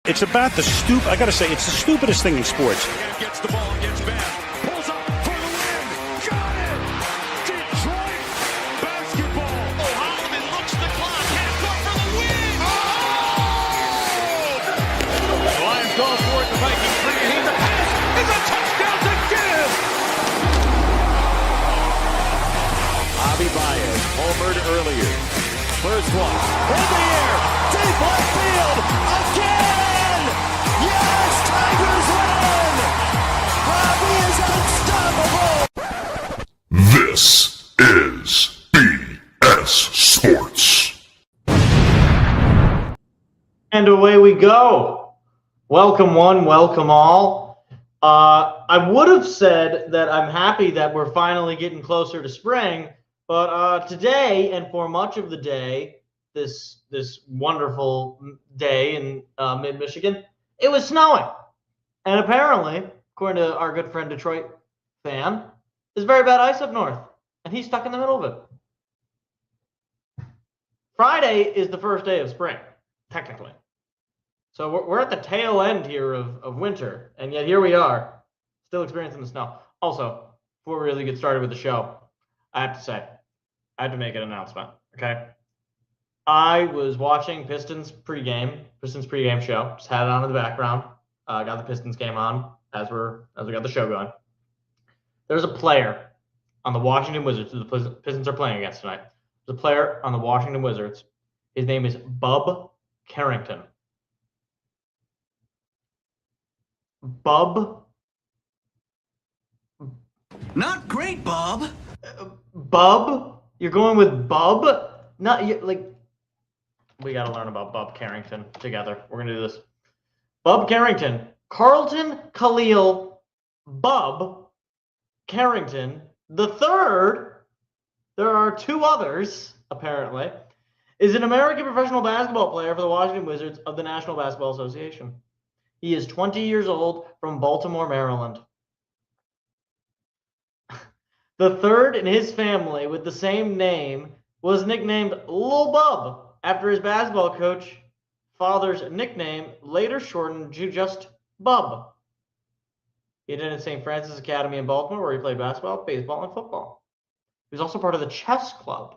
It's about I gotta say, it's the stupidest thing in sports. Gets the ball, gets back, pulls up for the win. Got it! Detroit basketball. Oh, Holloman looks the clock, hands up for the win. Oh! The Lions go for it, the Vikings bring it in. The pass is a touchdown to give. Javi Baez, homered earlier. First one, in the air, deep left field, again! Yes, Tigers win! Javi is unstoppable! This is BS Sports. And away we go. Welcome one, welcome all. I would have said that I'm happy that we're finally getting closer to spring, but today and for much of the day, this wonderful day in mid-Michigan, it was snowing. And apparently, according to our good friend Detroit fan, there's very bad ice up north, and he's stuck in the middle of it. Friday is the first day of spring, technically. So we're at the tail end here of winter, and yet here we are, still experiencing the snow. Also, before we really get started with the show, I have to make an announcement, okay? I was watching Pistons pregame show. Just had it on in the background. Got the Pistons game on as we got the show going. There's a player on the Washington Wizards who the Pistons are playing against tonight. There's a player on the Washington Wizards. His name is Bub Carrington. Bub. Not great, Bob. Bub? You're going with Bub? Not like. We got to learn about Bub Carrington together. We're going to do this. Bub Carrington. Carlton Khalil Bub Carrington the third. There are two others, apparently. Is an American professional basketball player for the Washington Wizards of the National Basketball Association. He is 20 years old from Baltimore, Maryland. The third in his family with the same name was nicknamed Lil Bub after his basketball coach father's nickname, later shortened to just Bub. He attended St. Francis Academy in Baltimore, where he played basketball, baseball, and football. He was also part of the chess club.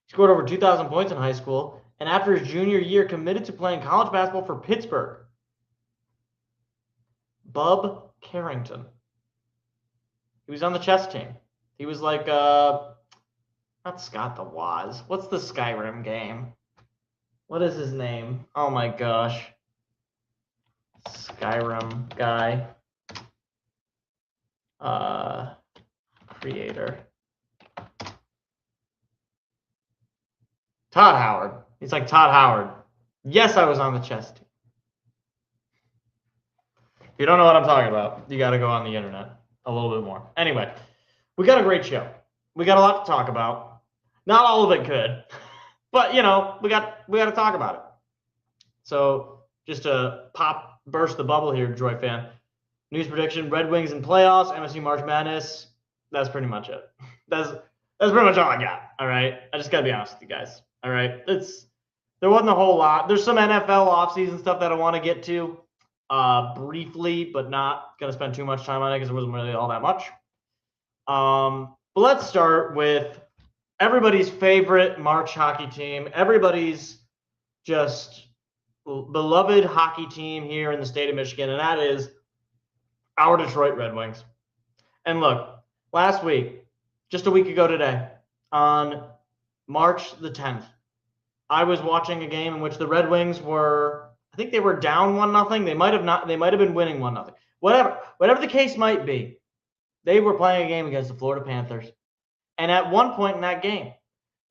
He scored over 2,000 points in high school, and after his junior year, committed to playing college basketball for Pittsburgh. Bub Carrington. He was on the chess team. He was like, not Scott the Woz. What's the Skyrim game? What is his name? Oh my gosh. Skyrim guy. Creator. Todd Howard. He's like Todd Howard. Yes, I was on the chess team. If you don't know what I'm talking about, you got to go on the internet a little bit more. Anyway, we got a great show. We got a lot to talk about. Not all of it good, but we got to talk about it. So just to burst the bubble here, Detroit fan. News prediction: Red Wings in playoffs, MSU March Madness. That's pretty much it. That's pretty much all I got. All right, I just gotta be honest with you guys. All right, there wasn't a whole lot. There's some NFL offseason stuff that I want to get to briefly, but not gonna spend too much time on it because there wasn't really all that much. But let's start with everybody's favorite March hockey team. Everybody's just beloved hockey team here in the state of Michigan, and that is our Detroit Red Wings. And look, last week, just a week ago today, on March the 10th, I was watching a game in which the Red Wings were, I think they were down 1-0. They might have been winning 1-0. Whatever the case might be, they were playing a game against the Florida Panthers. And at one point in that game,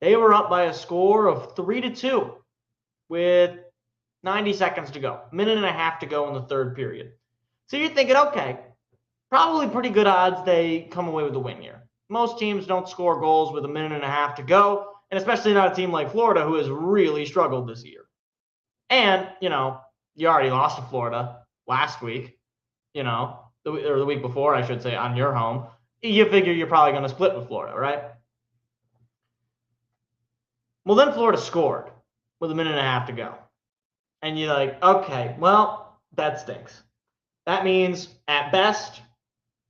they were up by a score of 3-2 with 90 seconds to go, a minute and a half to go in the third period. So you're thinking, okay, probably pretty good odds they come away with a win here. Most teams don't score goals with a minute and a half to go, and especially not a team like Florida who has really struggled this year. And, you already lost to Florida last week, or the week before, I should say, on your home. You figure you're probably going to split with Florida, right? Well, then Florida scored with a minute and a half to go. And you're like, okay, well, that stinks. That means at best,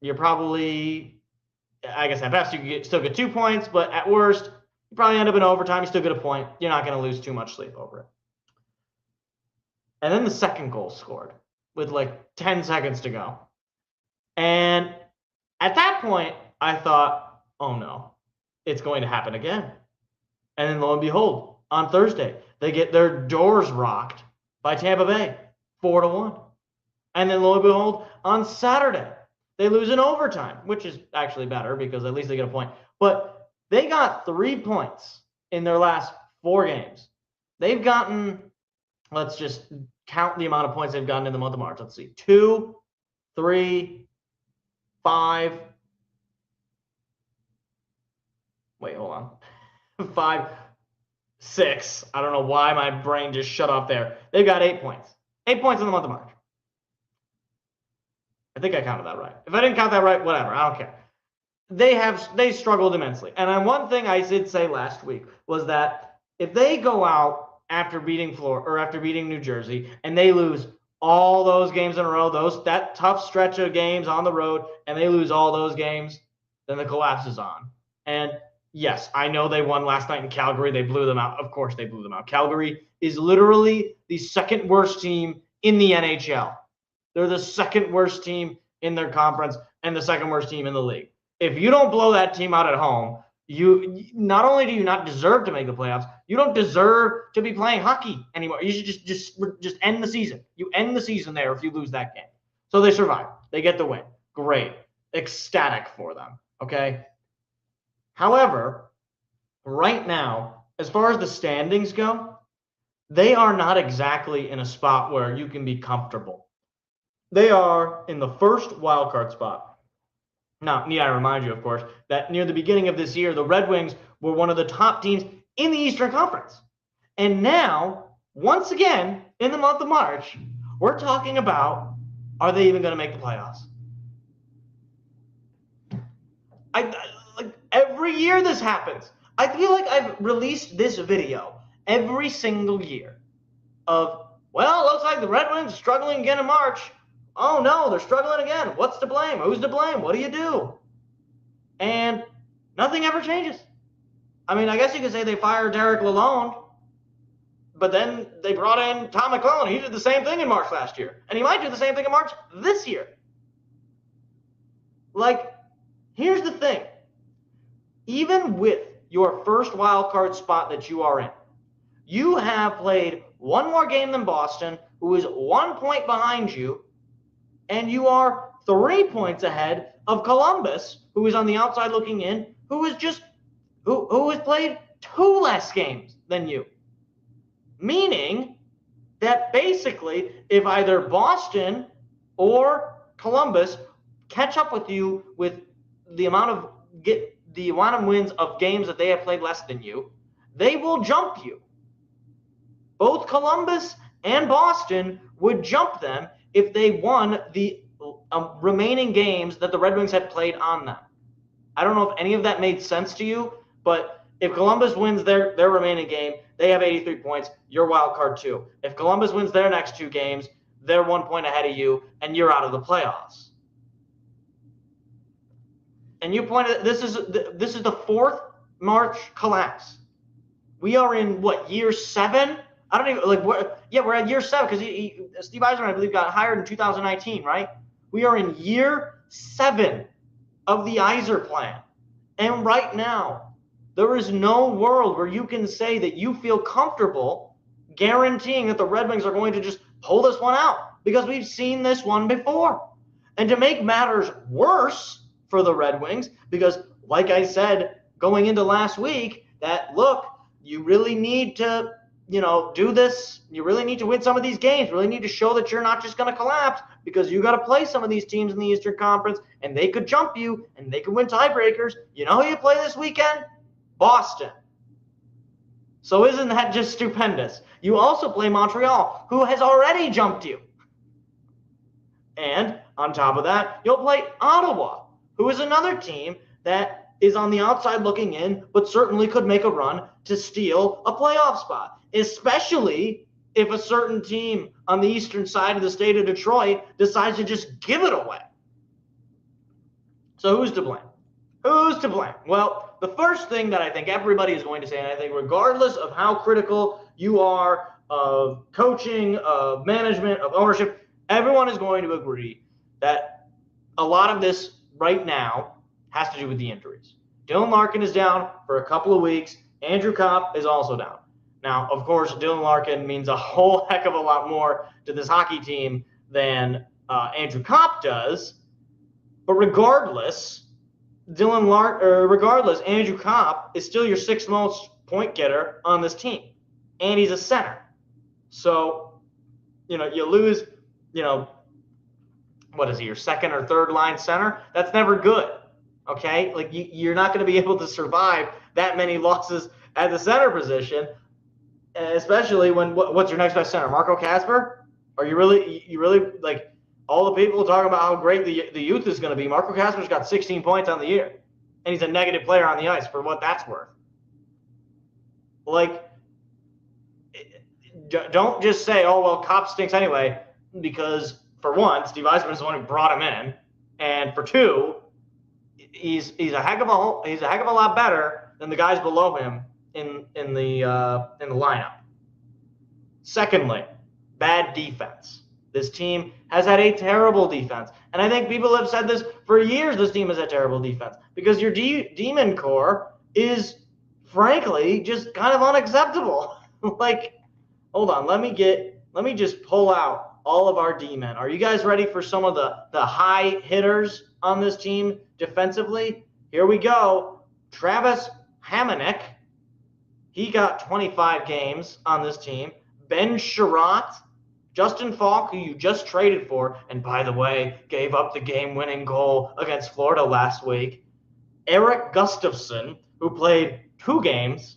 you're probably, I guess at best you still get 2 points, but at worst, you probably end up in overtime. You still get a point. You're not going to lose too much sleep over it. And then the second goal scored with like 10 seconds to go. And at that point, I thought, oh no, it's going to happen again. And then lo and behold, on Thursday, they get their doors rocked by Tampa Bay, 4-1. And then lo and behold, on Saturday, they lose in overtime, which is actually better because at least they get a point. But they got 3 points in their last 4 games. They've gotten, let's just count the amount of points they've gotten in the month of March. Let's see, 2, 3, 5. Wait, hold on. 5, 6. I don't know why my brain just shut off there. They've got 8 points. 8 points in the month of March. I think I counted that right. If I didn't count that right, whatever. I don't care. They struggled immensely. And one thing I did say last week was that if they go out after beating Florida or after beating New Jersey and they lose all those games in a row, that tough stretch of games on the road, and they lose all those games, then the collapse is on. And yes, I know they won last night in Calgary. They blew them out. Of course they blew them out. Calgary is literally the second worst team in the NHL. They're the second worst team in their conference and the second worst team in the league. If you don't blow that team out at home, you not only do you not deserve to make the playoffs, you don't deserve to be playing hockey anymore. You should just end the season. You end the season there if you lose that game. So they survive. They get the win. Great. Ecstatic for them. Okay. However, right now, as far as the standings go, they are not exactly in a spot where you can be comfortable. They are in the first wildcard spot. Now, need I remind you, of course, that near the beginning of this year, the Red Wings were one of the top teams in the Eastern Conference. And now, once again, in the month of March, we're talking about, are they even going to make the playoffs? Like every year this happens. I feel like I've released this video every single year of, well, it looks like the Red Wings are struggling again in March. Oh no, they're struggling again. What's to blame? Who's to blame? What do you do? And nothing ever changes. I mean, I guess you could say they fired Derek Lalonde, but then they brought in Tom McClellan. He did the same thing in March last year. And he might do the same thing in March this year. Like, here's the thing. Even with your first wild card spot that you are in, You have played one more game than Boston, who is 1 point behind you, and you are 3 points ahead of Columbus, who is on the outside looking in, who has played 2 less games than you. Meaning that basically, if either Boston or Columbus catch up with you with the amount of wins of games that they have played less than you, they will jump you. Both Columbus and Boston would jump them if they won the remaining games that the Red Wings had played on them. I don't know if any of that made sense to you, but if Columbus wins their remaining game, they have 83 points. You're wild card 2. If Columbus wins their next 2 games, they're 1 point ahead of you, and you're out of the playoffs. And you pointed, this is the 4th March collapse. We are in year 7? I don't even we're at year 7 because Steve Yzerman, I believe, got hired in 2019, right? We are in year 7 of the Yzer plan. And right now, there is no world where you can say that you feel comfortable guaranteeing that the Red Wings are going to just pull this one out, because we've seen this one before. And to make matters worse for the Red Wings, because like I said going into last week, that look, you really need to do this. You really need to win some of these games. Really need to show that you're not just going to collapse, because you got to play some of these teams in the Eastern Conference, and they could jump you, and they could win tiebreakers. You know who you play this weekend? Boston. So isn't that just stupendous? You also play Montreal, who has already jumped you. And on top of that, you'll play Ottawa, who is another team that is on the outside looking in, but certainly could make a run to steal a playoff spot, especially if a certain team on the eastern side of the state of Detroit decides to just give it away. So who's to blame? Who's to blame? Well, the first thing that I think everybody is going to say, and I think regardless of how critical you are of coaching, of management, of ownership, everyone is going to agree that a lot of this right now has to do with the injuries. Dylan Larkin is down for a couple of weeks. Andrew Kopp is also down. Now, of course, Dylan Larkin means a whole heck of a lot more to this hockey team than Andrew Kopp does. But regardless, Andrew Kopp is still your 6th most point getter on this team, and he's a center. So, you lose, what is he, your 2nd or 3rd line center? That's never good. Okay, you're not going to be able to survive that many losses at the center position, especially when what's your next best center? Marco Kasper? Are you really like all the people talking about how great the youth is going to be? Marco Kasper's got 16 points on the year, and he's a negative player on the ice for what that's worth. Don't just say, oh well, Kopp stinks anyway, because for one, Steve Yzerman is the one who brought him in, and for 2. He's a heck of a lot better than the guys below him in the lineup. Secondly, bad defense. This team has had a terrible defense, and I think people have said this for years. This team has had terrible defense because your demon core is, frankly, just kind of unacceptable. Hold on, let me just pull out all of our D-men. Are you guys ready for some of the high hitters on this team defensively? Here we go. Travis Hamonic. He got 25 games on this team. Ben Sherratt. Justin Falk, who you just traded for, and by the way, gave up the game-winning goal against Florida last week. Eric Gustafsson, who played 2 games.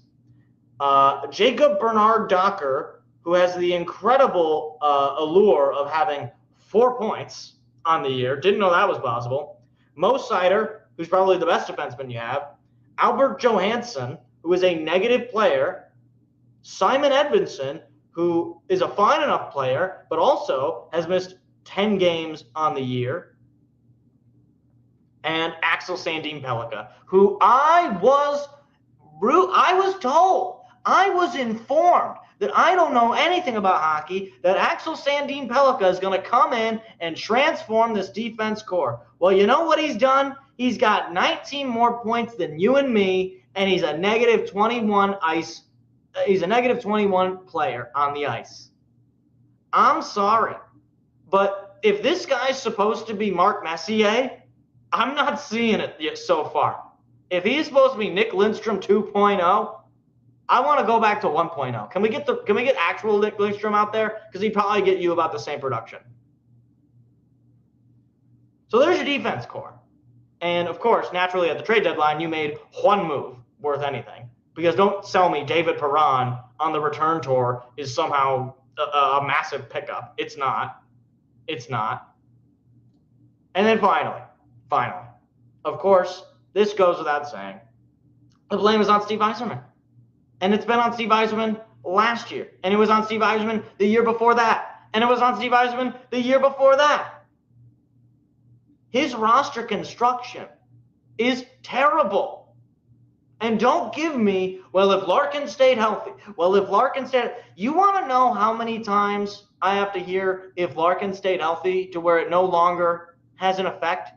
Jacob Bernard Docker, who has the incredible allure of having 4 points on the year. Didn't know that was possible. Mo Seider, who's probably the best defenseman you have. Albert Johansson, who is a negative player. Simon Edvinsson, who is a fine enough player, but also has missed 10 games on the year. And Axel Sandin Pellikka, who I was informed that I don't know anything about hockey, that Axel Sandin Pellikka is going to come in and transform this defense core. Well, you know what he's done? He's got 19 more points than you and me, and he's a negative 21 ice He's a negative 21 player on the ice. I'm sorry, but if this guy's supposed to be Mark Messier, I'm not seeing it yet so far. If he's supposed to be Nick Lindstrom 2.0, I want to go back to 1.0. Can we get actual Nick Lindstrom out there? Because he'd probably get you about the same production. So there's your defense core. And of course, naturally at the trade deadline, you made one move worth anything. Because don't sell me David Perron on the return tour is somehow a massive pickup. It's not. It's not. And then finally, of course, this goes without saying, the blame is on Steve Yzerman. And it's been on Steve Yzerman last year. And it was on Steve Yzerman the year before that. And it was on Steve Yzerman the year before that. His roster construction is terrible. And don't give me, well, if Larkin stayed healthy. Well, if Larkin stayed, you want to know how many times I have to hear if Larkin stayed healthy to where it no longer has an effect?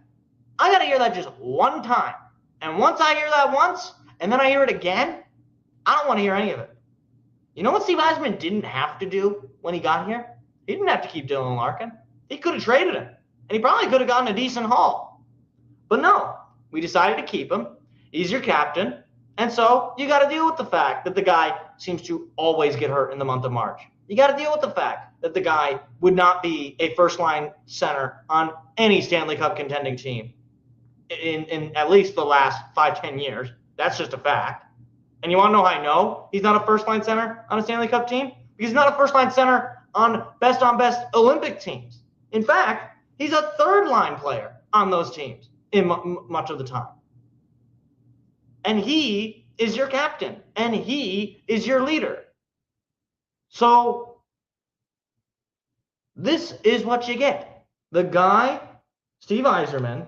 I got to hear that just one time. And once I hear that once, and then I hear it again, I don't want to hear any of it. You know what Steve Yzerman didn't have to do when he got here? He didn't have to keep Dylan Larkin. He could have traded him. And he probably could have gotten a decent haul. But no, we decided to keep him. He's your captain. And so you got to deal with the fact that the guy seems to always get hurt in the month of March. You got to deal with the fact that the guy would not be a first-line center on any Stanley Cup contending team in at least the last 5-10 years. That's just a fact. And you want to know how I know he's not a first-line center on a Stanley Cup team? Because he's not a first-line center on best Olympic teams. In fact, he's a third-line player on those teams in much of the time. And he is your captain. And he is your leader. So this is what you get. The guy, Steve Yzerman,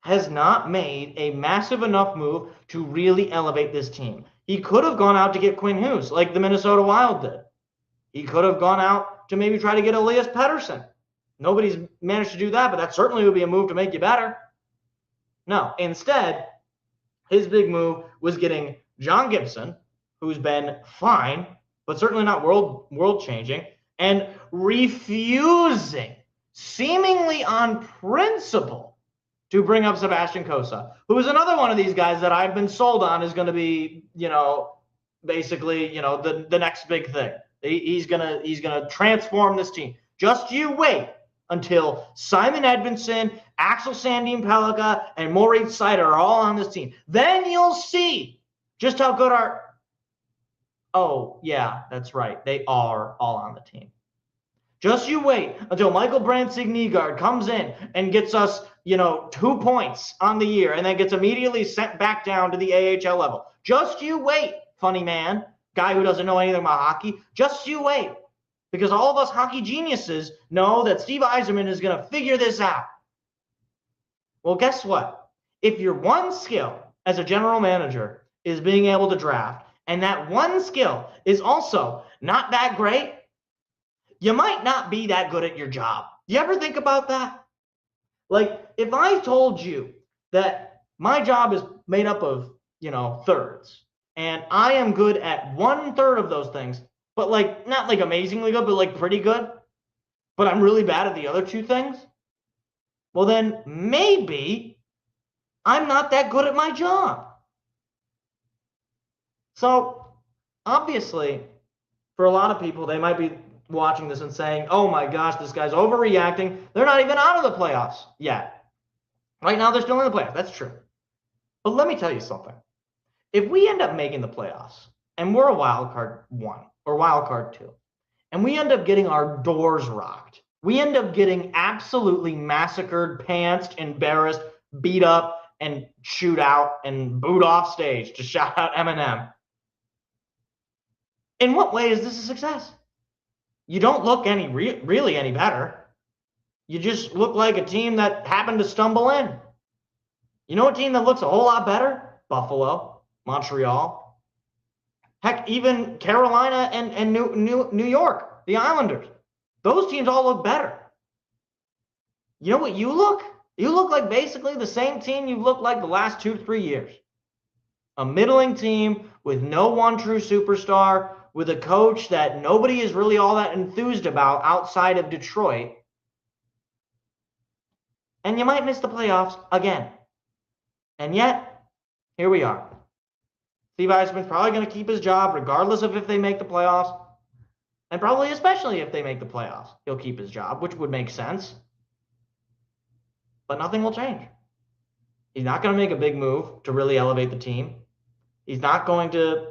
has not made a massive enough move to really elevate this team. He could have gone out to get Quinn Hughes like the Minnesota Wild did. He could have gone out to maybe try to get Elias Pettersson. Nobody's managed to do that, but that certainly would be a move to make you better. No, instead, his big move was getting John Gibson, who's been fine, but certainly not world-changing, and refusing, seemingly on principle, to bring up Sebastian Cossa, who is another one of these guys that I've been sold on is going to be, basically, the next big thing. He's gonna transform this team. Just you wait until Simon Edmondson, Axel Sandin Pellikka, and Moritz Seider are all on this team. Then you'll see just how good Oh, yeah, that's right. They are all on the team. Just you wait until Michael Brandt-Signigaard comes in and gets us, 2 points on the year and then gets immediately sent back down to the AHL level. Just you wait, funny man, guy who doesn't know anything about hockey. Just you wait. Because all of us hockey geniuses know that Steve Yzerman is going to figure this out. Well, guess what? If your one skill as a general manager is being able to draft, and that one skill is also not that great, you might not be that good at your job. You ever think about that? Like, if I told you that my job is made up of, thirds, and I am good at 1/3 of those things, but not amazingly good, but pretty good, but I'm really bad at the other 2 things, well then maybe I'm not that good at my job. So obviously, for a lot of people, they might be watching this and saying, oh my gosh, this guy's overreacting. They're not even out of the playoffs yet. Right now, they're still in the playoffs. That's true. But let me tell you something. If we end up making the playoffs and we're a wild card 1 or wild card 2, and we end up getting our doors rocked, we end up getting absolutely massacred, pantsed, embarrassed, beat up, and chewed out and booed off stage to shout out Eminem. In what way is this a success? You don't look really any better. You just look like a team that happened to stumble in. You know a team that looks a whole lot better? Buffalo, Montreal, heck, even Carolina and New York, the Islanders. Those teams all look better. You know what you look? You look like basically the same team you've looked like the last 2-3 years. A middling team with no one true superstar, with a coach that nobody is really all that enthused about outside of Detroit. And you might miss the playoffs again. And yet, here we are. Steve Eisman's probably going to keep his job regardless of if they make the playoffs. And probably especially if they make the playoffs, he'll keep his job, which would make sense. But nothing will change. He's not going to make a big move to really elevate the team. He's not going to,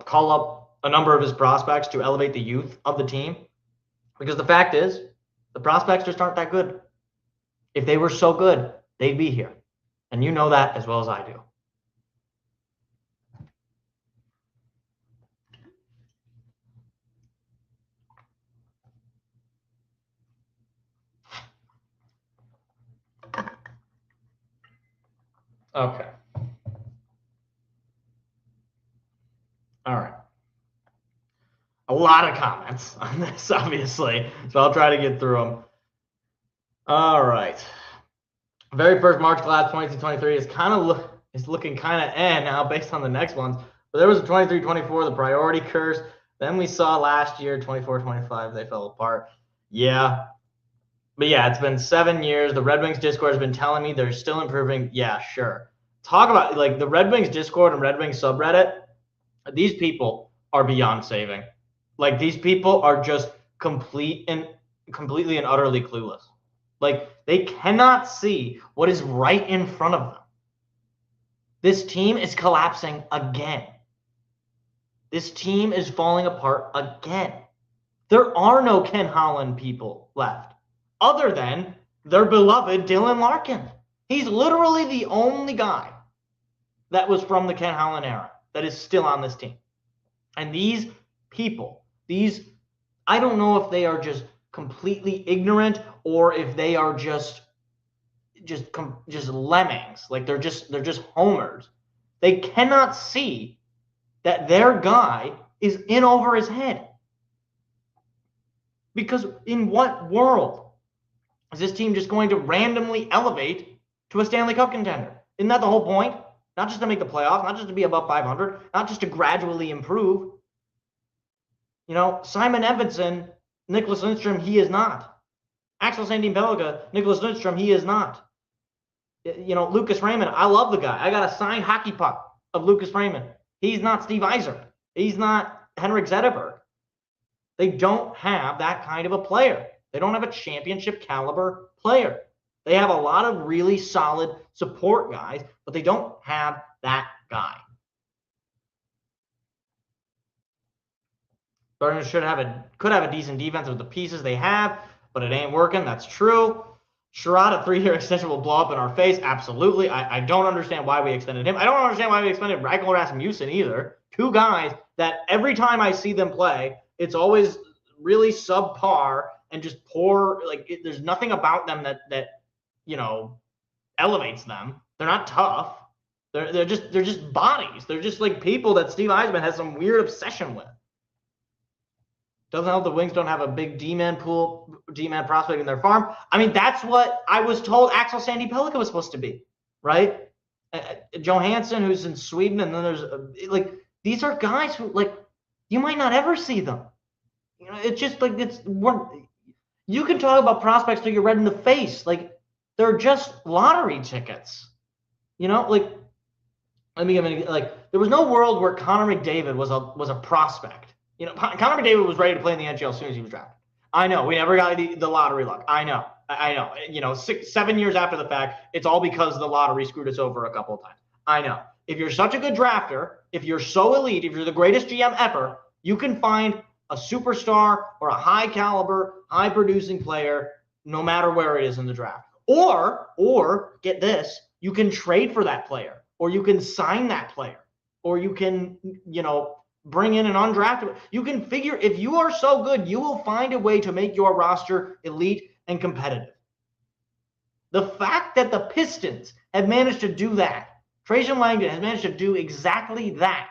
call up a number of his prospects to elevate the youth of the team. Because the fact is, the prospects just aren't that good. If they were so good, they'd be here. And you know that as well as I do. Okay. All right. A lot of comments on this, obviously, so I'll try to get through them. All right. Very first March class 22-23 is looking kind of now based on the next ones. But there was a 23-24, the priority curse. Then we saw last year 24-25, they fell apart. Yeah. But yeah, it's been 7 years. The Red Wings Discord has been telling me they're still improving. Yeah, sure. Talk about like the Red Wings Discord and Red Wings subreddit. These people are beyond saving. Like these people are just completely and utterly clueless. Like they cannot see what is right in front of them. This team is collapsing again. This team is falling apart again. There are no Ken Holland people left other than their beloved Dylan Larkin. He's literally the only guy that was from the Ken Holland era that is still on this team. And these people, I don't know if they are just completely ignorant or if they are just lemmings. Like they're just homers. They cannot see that their guy is in over his head. Because in what world is this team just going to randomly elevate to a Stanley Cup contender? Isn't that the whole point? Not just to make the playoffs, not just to be above 500, not just to gradually improve. Simon Edvinsson, Nicholas Lindstrom, he is not. Axel Sandin Pellikka, Nicholas Lindstrom, he is not. Lucas Raymond, I love the guy. I got a signed hockey puck of Lucas Raymond. He's not Steve Yzerman. He's not Henrik Zetterberg. They don't have that kind of a player. They don't have a championship caliber player. They have a lot of really solid support guys, but they don't have that guy. Bergen could have a decent defense with the pieces they have, but it ain't working. That's true. Sherrod, a 3-year extension will blow up in our face. Absolutely. I don't understand why we extended him. I don't understand why we extended Ragnar Rasmussen either. Two guys that every time I see them play, it's always really subpar and just poor. Like there's nothing about them that elevates them. They're not tough. They're just bodies. They're just like people that Steve Yzerman has some weird obsession with. Doesn't help the Wings don't have a big D-man prospect in their farm. I mean, that's what I was told Axel Sandin Pellikka was supposed to be, right? Johansson, who's in Sweden, and then there's these are guys who you might not ever see them. It's just you can talk about prospects till you're red in the face. Like they're just lottery tickets. Let me give an there was no world where Connor McDavid was a prospect. Connor McDavid was ready to play in the NHL as soon as he was drafted. I know. We never got the lottery luck. I know. 7 years after the fact, it's all because the lottery screwed us over a couple of times. I know. If you're such a good drafter, if you're so elite, if you're the greatest GM ever, you can find a superstar or a high caliber, high producing player no matter where it is in the draft. Or get this, you can trade for that player, or you can sign that player, or you can, bring in an undrafted. You can figure if you are so good, you will find a way to make your roster elite and competitive. The fact that the Pistons have managed to do that, Trajan Langdon has managed to do exactly that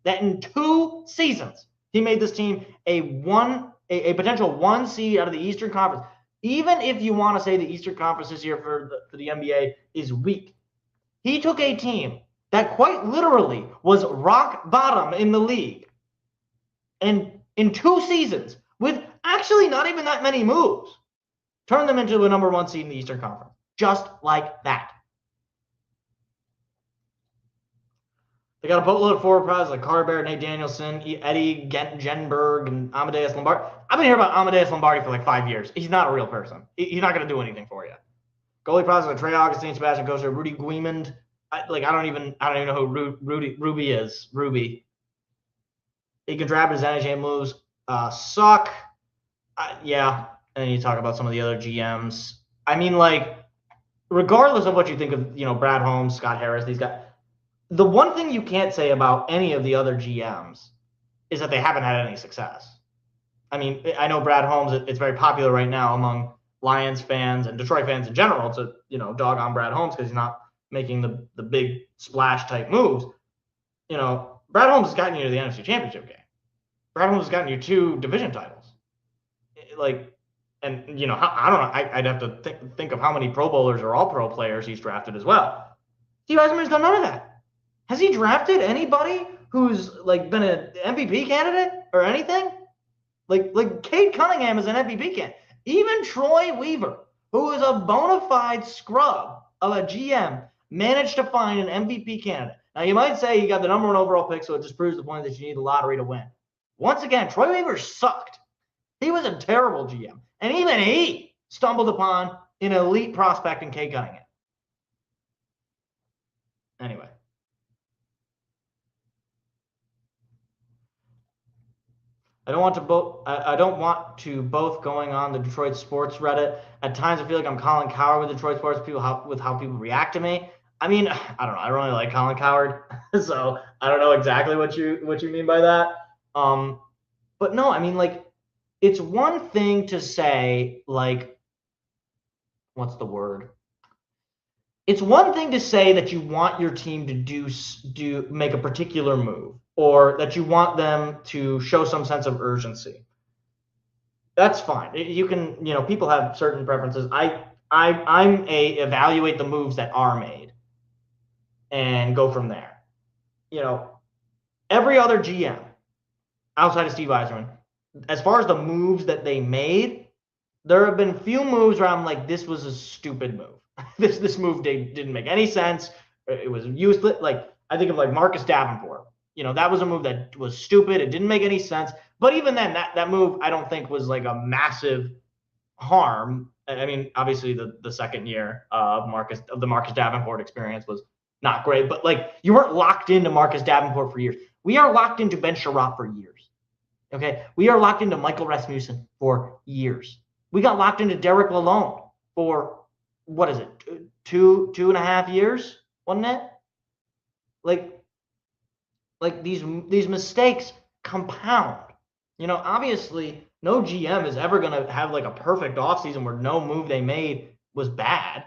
in 2 seasons, he made this team a potential 1 seed out of the Eastern Conference. Even if you want to say the Eastern Conference this year for the NBA is weak, he took a team that quite literally was rock bottom in the league and in 2 seasons, with actually not even that many moves, turn them into a number 1 seed in the Eastern Conference. Just like that. They got a boatload of forward pros like Carter, Nate Danielson, Eddie Genberg, and Amadeus Lombardi. I've been hearing about Amadeus Lombardi for like 5 years. He's not a real person. He's not going to do anything for you. Goalie pros like Trey Augustine, Sebastian Costa, Rudy Guimond. I don't even know who Ruby is. Ruby. He can draft his NHL moves. Suck. Yeah. And then you talk about some of the other GMs. I mean, like, regardless of what you think of, Brad Holmes, Scott Harris, these guys, the one thing you can't say about any of the other GMs is that they haven't had any success. I mean, I know Brad Holmes, it's very popular right now among Lions fans and Detroit fans in general to, dog on Brad Holmes because he's not making the big splash type moves. Brad Holmes has gotten you to the NFC Championship game. Brad Holmes has gotten you 2 division titles. I don't know. I'd have to think of how many Pro Bowlers or All-Pro players he's drafted as well. Steve Eisenman's done none of that. Has he drafted anybody who's been an MVP candidate or anything? Like Cade Cunningham is an MVP candidate. Even Troy Weaver, who is a bona fide scrub of a GM, managed to find an MVP candidate. Now you might say you got the number 1 overall pick, so it just proves the point that you need the lottery to win. Once again, Troy Weaver sucked. He was a terrible GM. And even he stumbled upon an elite prospect in Cade Cunningham. Anyway. I don't want to both going on the Detroit sports Reddit. At times I feel like I'm Colin Cowherd with Detroit sports people with how people react to me. I mean, I don't know. I don't really like Colin Cowherd, so I don't know exactly what you mean by that. But no, I mean, it's one thing to say, what's the word? It's one thing to say that you want your team to make a particular move, or that you want them to show some sense of urgency. That's fine. You can, people have certain preferences. Evaluate the moves that are made and go from there. Every other GM outside of Steve Yzerman, as far as the moves that they made, there have been few moves where I'm like, this was a stupid move. This move didn't make any sense. It was useless. I think of Marcus Davenport. That was a move that was stupid. It didn't make any sense. But even then, that move I don't think was a massive harm. I mean, obviously the second year of the Marcus Davenport experience was not great. But you weren't locked into Marcus Davenport for years. We are locked into Ben Sherratt for years. Okay, we are locked into Michael Rasmussen for years. We got locked into Derek Lalonde for what is it, two and a half years, wasn't it? These mistakes compound. Obviously, no GM is ever going to have a perfect offseason where no move they made was bad,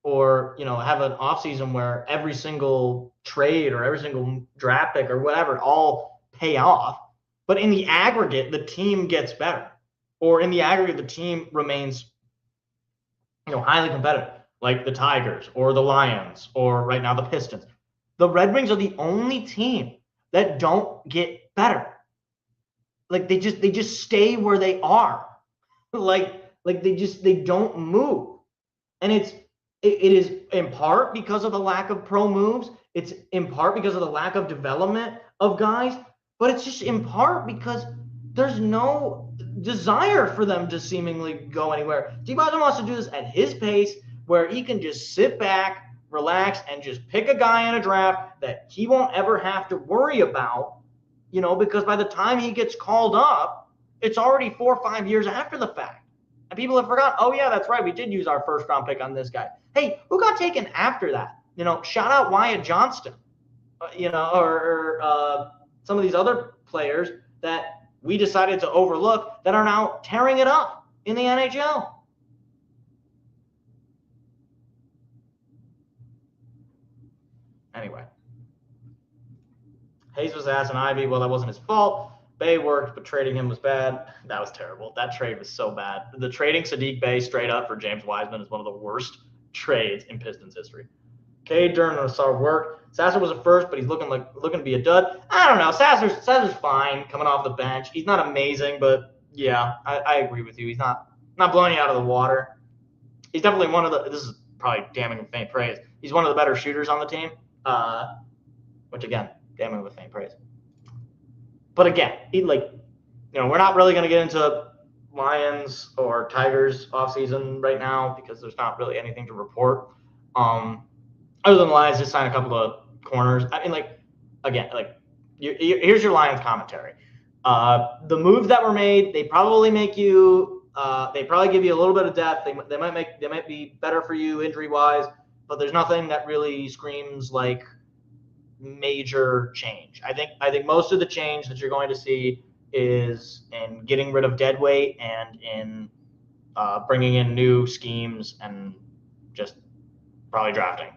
or have an offseason where every single trade or every single draft pick or whatever all pay off. But in the aggregate, the team gets better, or in the aggregate, the team remains highly competitive, like the Tigers or the Lions or right now the Pistons. The Red Wings are the only team that don't get better. They just stay where they are. They don't move. And it is in part because of the lack of pro moves. It's in part because of the lack of development of guys, but it's just in part because there's no desire for them to seemingly go anywhere. Steve Yzerman wants to do this at his pace, where he can just sit back, relax, and just pick a guy in a draft that he won't ever have to worry about, because by the time he gets called up, it's already 4 or 5 years after the fact. And people have forgotten, oh, yeah, that's right, we did use our first round pick on this guy. Hey, who got taken after that? Shout out Wyatt Johnston, or some of these other players that we decided to overlook that are now tearing it up in the NHL. Anyway, Hayes was asking Ivy, well, that wasn't his fault. Bay worked, but trading him was bad. That was terrible. That trade was so bad. The trading Sadiq Bey straight up for James Wiseman is one of the worst trades in Pistons history. Cade Durden's hard work. Sasser was a first, but he's looking to be a dud. I don't know. Sasser's fine coming off the bench. He's not amazing, but yeah, I agree with you. He's not blowing you out of the water. He's definitely one of the. This is probably damning with faint praise. He's one of the better shooters on the team. Which again, damning with faint praise. But again, we're not really going to get into Lions or Tigers offseason right now because there's not really anything to report. Other than the Lions just signed a couple of corners. I mean, here's your Lions commentary. The moves that were made, they probably make you. They probably give you a little bit of depth. They might be better for you injury wise, but there's nothing that really screams like major change. I think most of the change that you're going to see is in getting rid of dead weight and in bringing in new schemes and just probably drafting.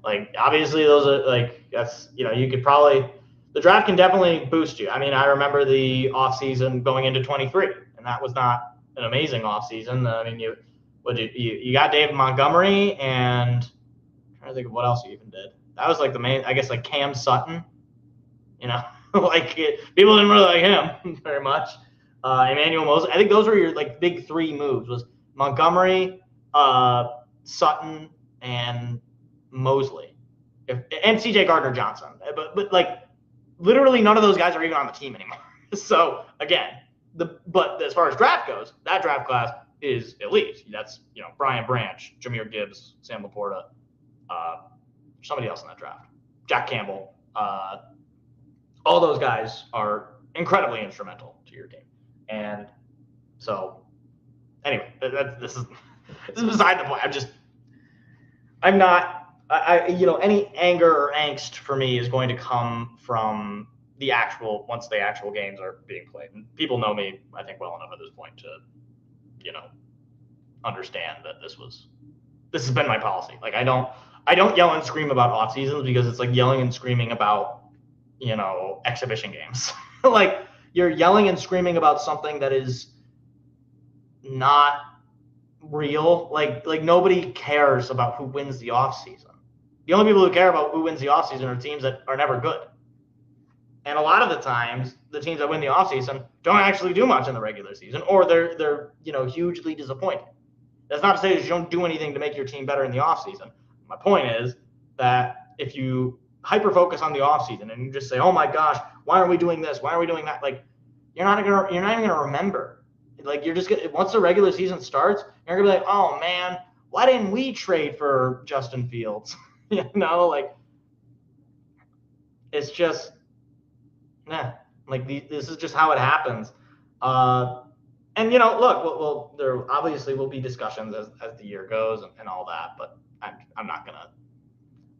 like obviously those are that's you could probably the draft can definitely boost you. I mean, I remember the offseason going into 23, and that was not an amazing offseason. I mean, you got David Montgomery, and I'm trying to think of what else you even did. That was the main, I guess, Cam Sutton. People didn't really like him very much. Emmanuel Mosley. I think those were your big three moves: was Montgomery, Sutton, and Mosley, and CJ Gardner-Johnson. But literally none of those guys are even on the team anymore. So again, but as far as draft goes, that draft class is elite. That's Brian Branch, Jahmyr Gibbs, Sam Laporta, somebody else in that draft, Jack Campbell. All those guys are incredibly instrumental to your team. And so anyway, this is beside the point. Any anger or angst for me is going to come from once the actual games are being played. And people know me, I think, well enough at this point to, understand that this has been my policy. I don't yell and scream about off seasons because it's like yelling and screaming about, exhibition games. You're yelling and screaming about something that is not real. Nobody cares about who wins the off season. The only people who care about who wins the off season are teams that are never good. And a lot of the times, the teams that win the off season don't actually do much in the regular season, or they're hugely disappointing. That's not to say that you don't do anything to make your team better in the off season. My point is that if you hyper focus on the off season and you just say, "Oh my gosh, why aren't we doing this? Why are we doing that?" You're not even gonna remember. You're just once the regular season starts, you're gonna be like, "Oh man, why didn't we trade for Justin Fields?" It's just, this is just how it happens. And look, there obviously will be discussions as the year goes and all that, but I'm not gonna.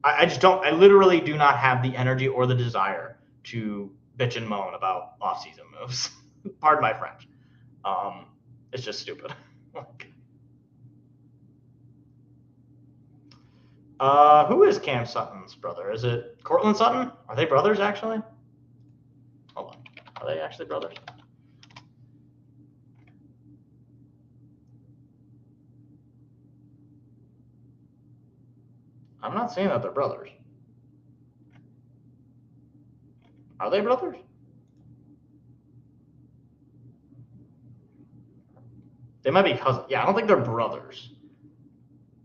I literally do not have the energy or the desire to bitch and moan about off-season moves. Pardon my French. It's just stupid. Who is Cam Sutton's brother? Is it Cortland Sutton? Are they brothers, actually? Hold on. Are they actually brothers? I'm not saying that they're brothers. Are they brothers? They might be cousins. Yeah, I don't think they're brothers.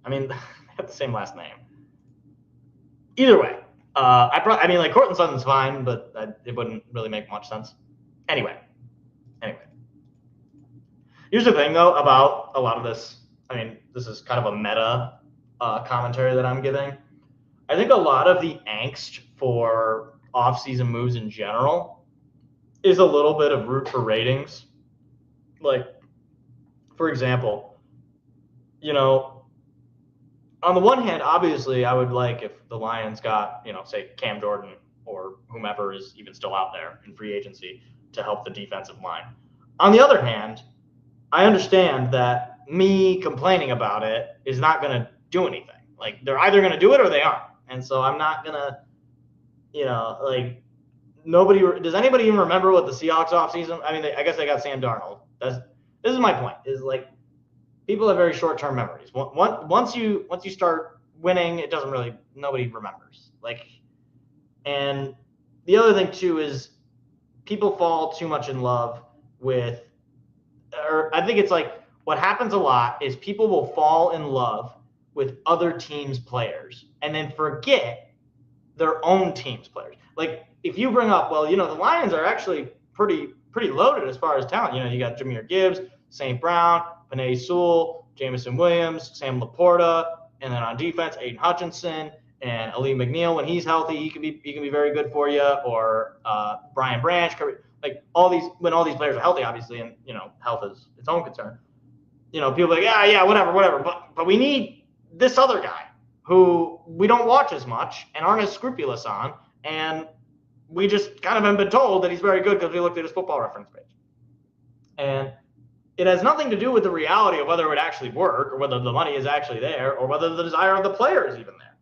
I mean, they have the same last name. Either way, Cortland Sutton's fine, but it wouldn't really make much sense. Anyway. Here's the thing, though, about a lot of this. I mean, this is kind of a meta commentary that I'm giving. I think a lot of the angst for off-season moves in general is a little bit of root for ratings. For example, on the one hand, obviously, I would like if the Lions got, say Cam Jordan or whomever is even still out there in free agency to help the defensive line. On the other hand, I understand that me complaining about it is not going to do anything. They're either going to do it or they aren't. And so I'm not going to, nobody – does anybody even remember what the Seahawks offseason – I mean, I guess they got Sam Darnold. This is my point, is people have very short-term memories. Once you start winning, it doesn't really, nobody remembers. And the other thing too is people fall too much in love with, or I think it's like what happens a lot is people will fall in love with other teams' players and then forget their own team's players. Like if you bring up, well, the Lions are actually pretty loaded as far as talent. You got Jahmyr Gibbs, St. Brown, Penei Sewell, Jamison Williams, Sam Laporta, and then on defense, Aiden Hutchinson and Ali McNeil. When he's healthy, he can be very good for you. Or Brian Branch, like when all these players are healthy, obviously, and health is its own concern. People are like, yeah, whatever. But we need this other guy who we don't watch as much and aren't as scrupulous on, and we just kind of have been told that he's very good because we looked at his Football Reference page. And it has nothing to do with the reality of whether it would actually work or whether the money is actually there or whether the desire of the player is even there.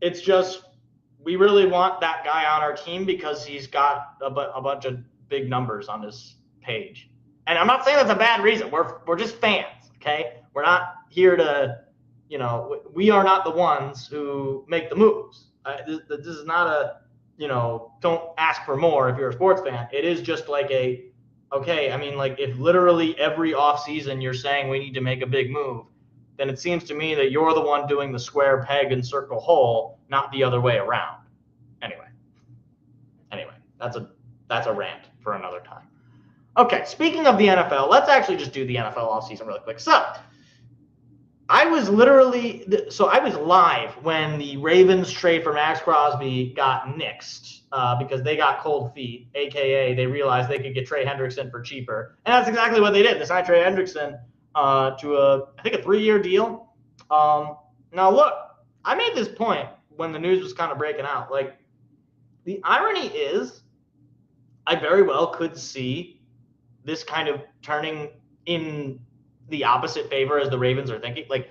It's just we really want that guy on our team because he's got a bunch of big numbers on his page. And I'm not saying that's a bad reason. We're just fans, okay? We're not here to, we are not the ones who make the moves. This is not a, don't ask for more if you're a sports fan. It is just like if literally every offseason you're saying we need to make a big move, then it seems to me that you're the one doing the square peg and circle hole, not the other way around. Anyway, that's a rant for another time. Okay, speaking of the NFL, let's actually just do the NFL offseason really quick. So, I was live when the Ravens trade for Max Crosby got nixed because they got cold feet, a.k.a. they realized they could get Trey Hendrickson for cheaper. And that's exactly what they did. They signed Trey Hendrickson to a 3-year deal. Now, look, I made this point when the news was kind of breaking out. Like, the irony is I very well could see this kind of turning in the opposite favor as the Ravens are thinking. Like,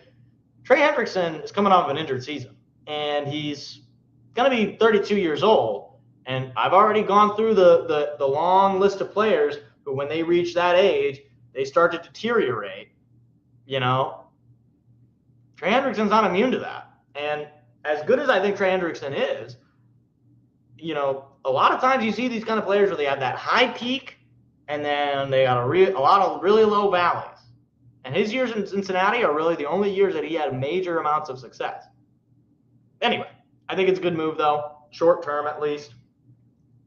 Trey Hendrickson is coming off of an injured season, and he's going to be 32 years old. And I've already gone through the long list of players who, when they reach that age, they start to deteriorate. Trey Hendrickson's not immune to that. And as good as I think Trey Hendrickson is, a lot of times you see these kind of players where they have that high peak and then they got a lot of really low valleys. And his years in Cincinnati are really the only years that he had major amounts of success. Anyway, I think it's a good move, though, short term at least.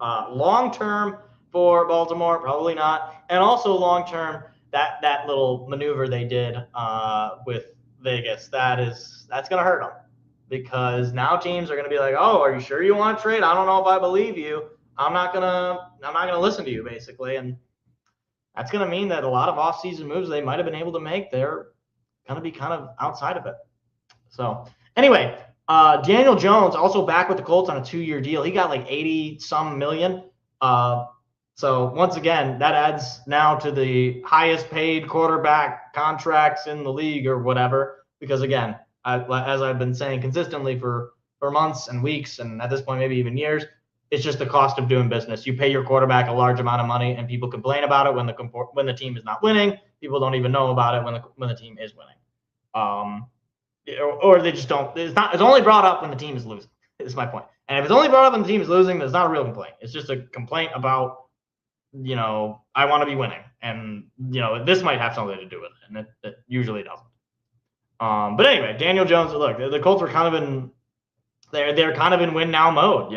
Long term for Baltimore, probably not. And also long term, that little maneuver they did with Vegas, that's going to hurt them. Because now teams are going to be like, oh, are you sure you want to trade? I don't know if I believe you. I'm not gonna listen to you, basically. And that's going to mean that a lot of offseason moves they might have been able to make, they're going to be kind of outside of it. So anyway, Daniel Jones also back with the Colts on a 2-year deal. He got like 80-some million. So once again, that adds now to the highest paid quarterback contracts in the league or whatever. Because again, as I've been saying consistently for months and weeks, and at this point maybe even years, it's just the cost of doing business. You pay your quarterback a large amount of money, and people complain about it when the team is not winning. People don't even know about it when the team is winning, or they just don't. It's only brought up when the team is losing. Is my point. And if it's only brought up when the team is losing, then it's not a real complaint. It's just a complaint about, I want to be winning, and this might have something to do with it, and it usually doesn't. But anyway, Daniel Jones. Look, the Colts are kind of in they're kind of in win now mode.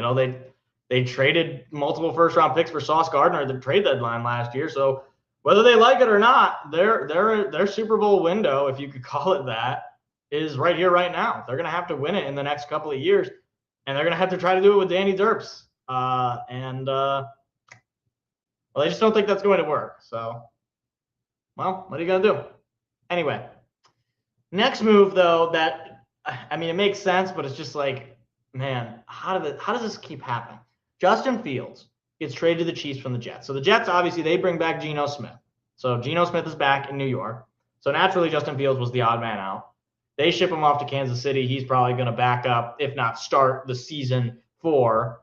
They traded multiple first-round picks for Sauce Gardner at the trade deadline last year. So whether they like it or not, their Super Bowl window, if you could call it that, is right here, right now. They're going to have to win it in the next couple of years, and they're going to have to try to do it with Danny Derps. They just don't think that's going to work. So, well, what are you going to do? Anyway, next move, though, it makes sense, but it's just like, man, how does this keep happening? Justin Fields gets traded to the Chiefs from the Jets. So the Jets, obviously, they bring back Geno Smith. So Geno Smith is back in New York. So naturally, Justin Fields was the odd man out. They ship him off to Kansas City. He's probably going to back up, if not start the season for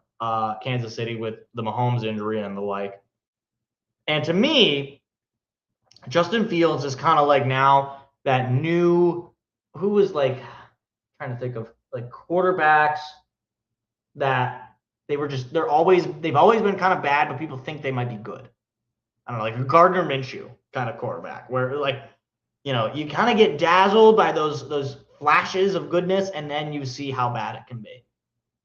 Kansas City with the Mahomes injury and the like. And to me, Justin Fields is kind of like now that new, who was like, trying to think of like quarterbacks that they've always been kind of bad, but people think they might be good. I don't know, like a Gardner Minshew kind of quarterback where like, you kind of get dazzled by those flashes of goodness and then you see how bad it can be.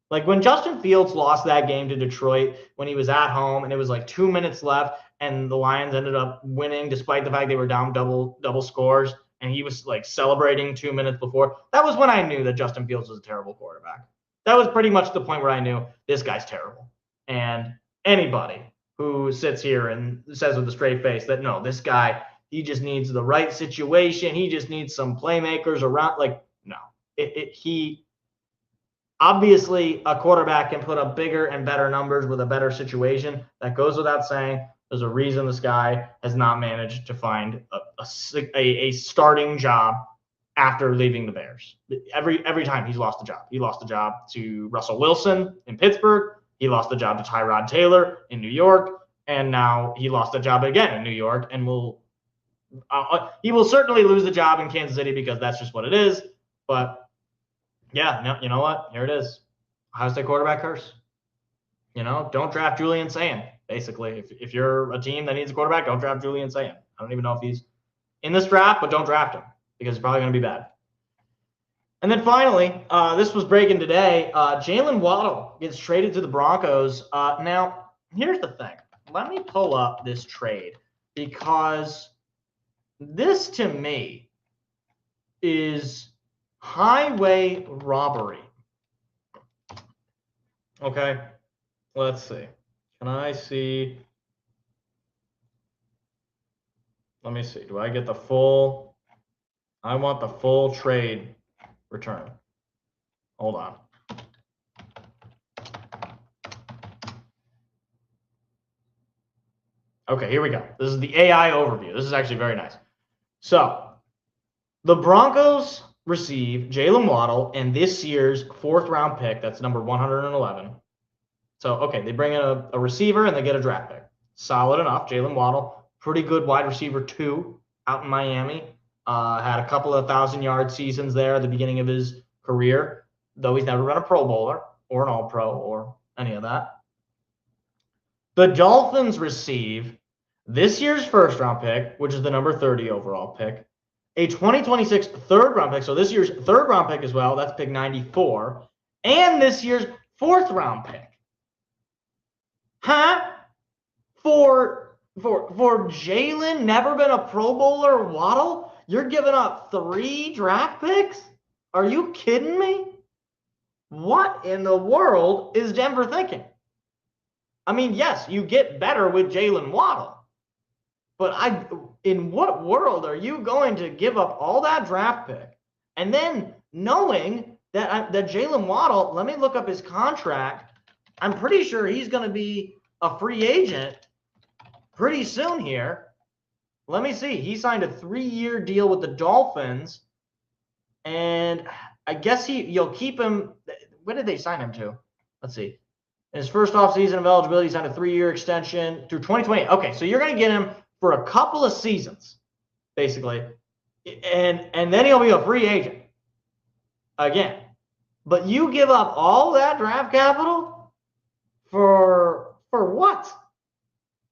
Like when Justin Fields lost that game to Detroit when he was at home and it was like 2 minutes left and the Lions ended up winning despite the fact they were down double scores and he was like celebrating 2 minutes before. That was when I knew that Justin Fields was a terrible quarterback. That was pretty much the point where I knew this guy's terrible. And anybody who sits here and says with a straight face that no, this guy, he just needs the right situation. He just needs some playmakers around. Like, no, he obviously a quarterback can put up bigger and better numbers with a better situation. That goes without saying. There's a reason this guy has not managed to find a starting job after leaving the Bears. Every time he's lost the job. He lost the job to Russell Wilson in Pittsburgh. He lost the job to Tyrod Taylor in New York. And now he lost the job again in New York and he will certainly lose the job in Kansas City because that's just what it is. But yeah, no, you know what? Here it is. Ohio State quarterback curse. Don't draft Julian Sayin. Basically, if you're a team that needs a quarterback, don't draft Julian Sayin. I don't even know if he's in this draft, but don't draft him because it's probably going to be bad. And then finally, this was breaking today. Jalen Waddle gets traded to the Broncos. Now, here's the thing. Let me pull up this trade because this to me is highway robbery. Okay, let's see. Can I see? Let me see. Do I get the full? I want the full trade return. Hold on. Okay, here we go. This is the AI overview. This is actually very nice. So, the Broncos receive Jalen Waddle and this year's 4th-round pick. That's number 111. So, okay, they bring in a receiver and they get a draft pick. Solid enough. Jalen Waddle, pretty good wide receiver too, out in Miami. Had a couple of 1,000-yard seasons there at the beginning of his career, though he's never been a Pro Bowler or an All-Pro or any of that. The Dolphins receive this year's 1st-round pick, which is the number 30 overall pick, a 2026 3rd-round pick, so this year's 3rd-round pick as well, that's pick 94, and this year's 4th-round pick. Huh? For Jalen, never been a Pro Bowler, Waddle, you're giving up 3 draft picks? Are you kidding me? What in the world is Denver thinking? I mean, yes, you get better with Jalen Waddle. But in what world are you going to give up all that draft pick and then knowing that Jalen Waddle, let me look up his contract. I'm pretty sure he's going to be a free agent pretty soon here. Let me see. He signed a 3-year deal with the Dolphins, and I guess you'll keep him. What did they sign him to? Let's see. In his first offseason of eligibility, he signed a 3-year extension through 2020. Okay, so you're going to get him for a couple of seasons, basically, and then he'll be a free agent again. But you give up all that draft capital for what?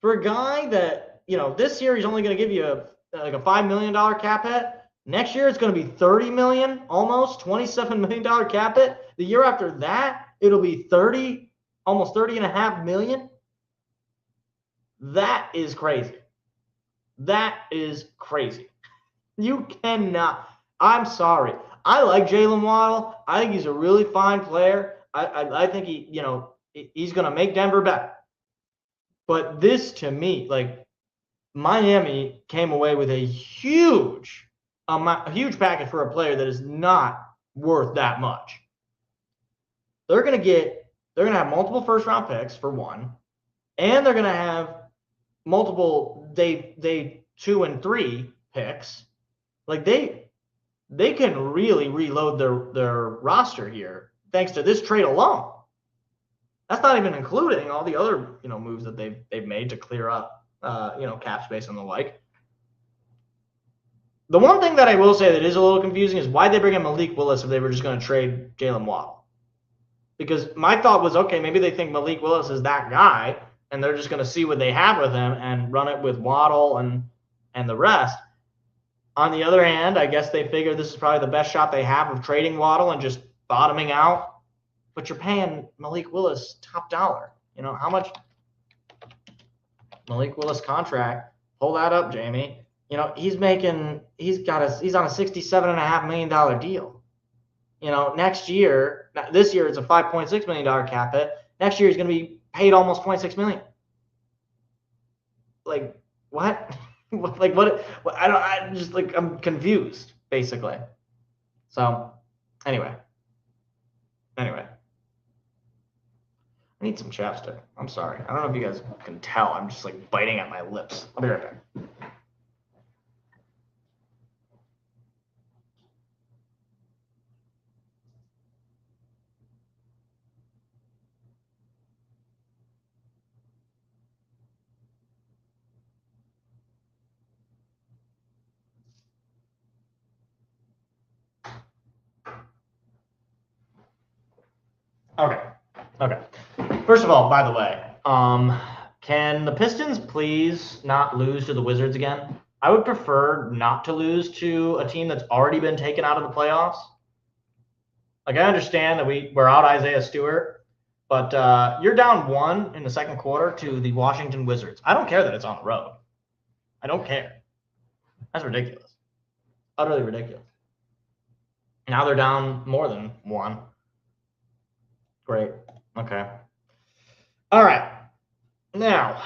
For a guy that, this year he's only going to give you a $5 million cap hit. Next year it's going to be $30 million, almost $27 million cap hit. The year after that, it'll be almost $30.5 million. That is crazy. That is crazy. You cannot. I'm sorry. I like Jalen Waddle. I think he's a really fine player. I think he's going to make Denver better. But this, to me, like, Miami came away with a huge package for a player that is not worth that much. They're going to have multiple 1st-round picks for one, and they're going to have multiple day 2 and 3 picks. Like they can really reload their roster here thanks to this trade alone. That's not even including all the other moves that they've made to clear up cap space and the like. The one thing that I will say that is a little confusing is why they bring in Malik Willis if they were just going to trade Jalen Waddle. Because my thought was, okay, maybe they think Malik Willis is that guy, and they're just going to see what they have with him and run it with Waddle and the rest. On the other hand, I guess they figure this is probably the best shot they have of trading Waddle and just bottoming out. But you're paying Malik Willis top dollar. You know, how much Malik Willis contract? Pull that up, Jamie. You know, he's on a $67.5 million deal. You know, this year it's a $5.6 million cap hit. Next year he's going to be paid almost $26 million. Like, what? Like, what? I'm confused, basically. So, anyway. I need some chapstick. I'm sorry. I don't know if you guys can tell. I'm just like biting at my lips. I'll be right back. Okay. First of all, by the way, can the Pistons please not lose to the Wizards again? I would prefer not to lose to a team that's already been taken out of the playoffs. Like, I understand that we're out Isaiah Stewart, but you're down 1 in the second quarter to the Washington Wizards. I don't care that it's on the road. I don't care. That's ridiculous. Utterly ridiculous. Now they're down more than 1. Great. Okay. All right. Now,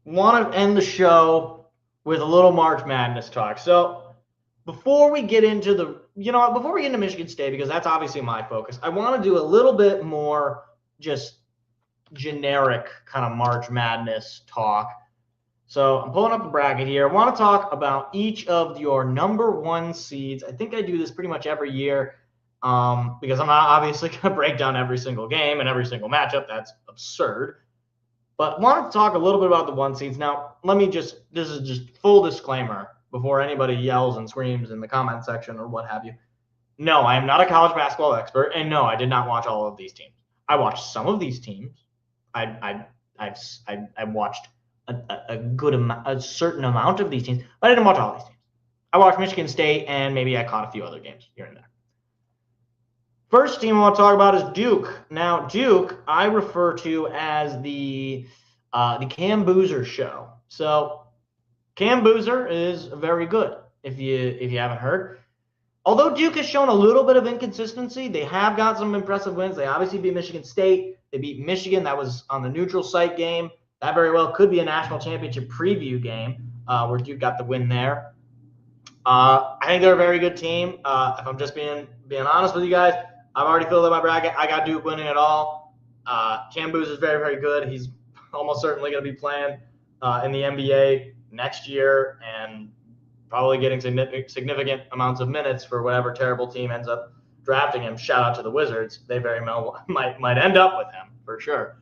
want to end the show with a little March Madness talk. So before we get into Michigan State, because that's obviously my focus, I want to do a little bit more just generic kind of March Madness talk. So I'm pulling up the bracket here. I want to talk about each of your number 1 seeds. I think I do this pretty much every year. Because I'm not obviously going to break down every single game and every single matchup. That's absurd. But wanted to talk a little bit about the 1 seeds. Now, this is just full disclaimer before anybody yells and screams in the comment section or what have you. No, I am not a college basketball expert, and no, I did not watch all of these teams. I watched some of these teams. I watched a certain amount of these teams, but I didn't watch all these teams. I watched Michigan State, and maybe I caught a few other games here and there. First team I want to talk about is Duke. Now, Duke, I refer to as the Cam Boozer show. So, Cam Boozer is very good, if you haven't heard. Although Duke has shown a little bit of inconsistency, they have got some impressive wins. They obviously beat Michigan State. They beat Michigan. That was on the neutral site game. That very well could be a national championship preview game where Duke got the win there. I think they're a very good team. If I'm just being honest with you guys, I've already filled out my bracket. I got Duke winning it all. Cam Boozer is very, very good. He's almost certainly going to be playing in the NBA next year and probably getting significant amounts of minutes for whatever terrible team ends up drafting him. Shout out to the Wizards. They very well might end up with him for sure.